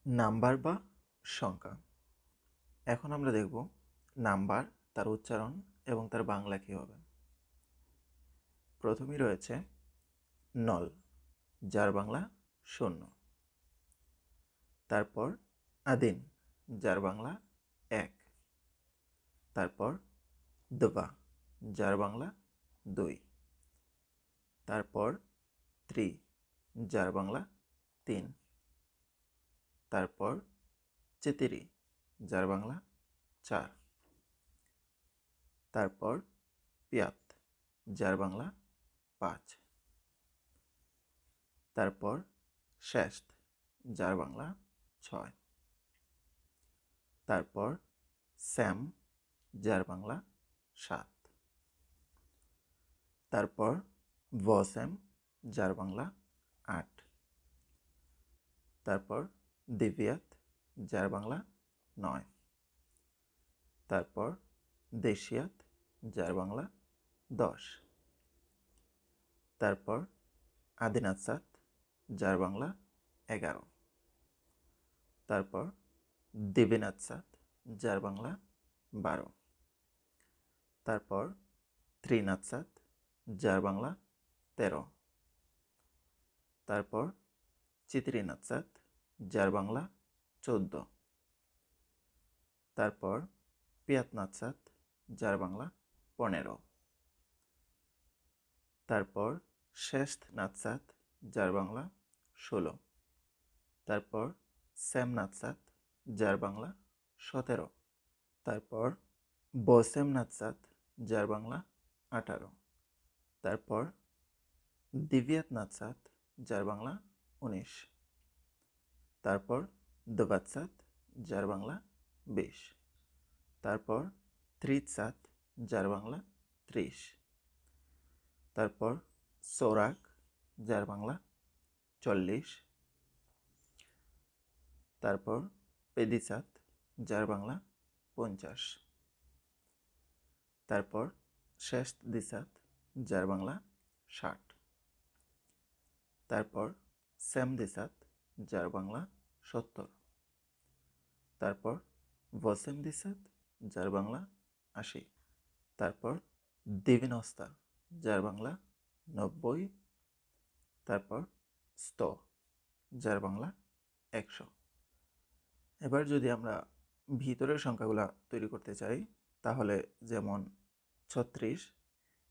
Number বা সংখ্যা। এখন আমরা দেখব নাম্বার, তার উচ্চারণ এবং তার বাংলা কী হবে। প্রথমেই রয়েছে নল, যার বাংলা শূন্য। তারপর আদিন, যার বাংলা এক। তারপর দবা, যার বাংলা দুই। তারপর ত্রি, যার বাংলা তিন। তারপর চিতিরি, যার বাংলা চার। তারপর পিয়াত, যার বাংলা পাঁচ। তারপর শেষত, যার বাংলা ছয়। তারপর শ্যাম, যার বাংলা সাত। তারপর ভসেম, যার বাংলা আট। তারপর দিব্যাত, যার বাংলা নয়। তারপর দেশিয়াত, যার বাংলা 10। তারপর আদিনাসাত, যার বাংলা 11। তারপর দিবিনাসাত, যার বাংলা 12। তারপর ত্রিনাসাত, যার বাংলা 13। তারপর চিত্রিনাসাত, যার বাংলা 14। তারপর পিয়াতনাসাত, যার বাংলা 15। তারপর শেষত নাতসাত, যার বাংলা 16। তারপর শ্যামনাতসাত, যার বাংলা 17। তারপর বসেম নাতসাত, যার বাংলা 18। তারপর দিব্যাত নাতসাত, যার বাংলা 19। তারপর দবাতসাত, যার বাংলা 20। তারপর ত্রিতসাত, যার বাংলা 30। তারপর সোরাক, যার বাংলা 40। তারপর পেদিসাত, যার বাংলা 50। তারপর শেষ দিসাত, যার বাংলা 60। তারপর শ্যাম দিসাত, যার বাংলা 70। তারপর ভসেম দিসাত, যার বাংলা 80। তারপর দিবিনস্তা, যার বাংলা 90। তারপর স্ত, যার বাংলা 100। এবার যদি আমরা ভিতরের সংখ্যাগুলো তৈরি করতে চাই, তাহলে যেমন 36,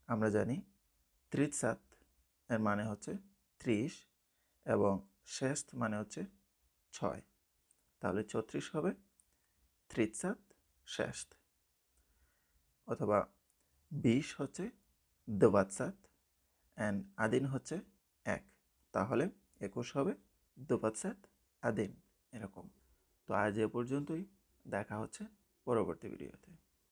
আমরা জানি ত্রিতসাত এর মানে হচ্ছে 30 এবং শেষত মানে হচ্ছে 6। তাহলে 36 হবে ত্রিতসাত শেষত। অথবা 20 হচ্ছে দোবাতসাত অ্যান্ড আদিন হচ্ছে 1, তাহলে 21 হবে দোবাতসাত আদিন, এরকম। তো আজ এ পর্যন্তই, দেখা হচ্ছে পরবর্তী ভিডিওতে।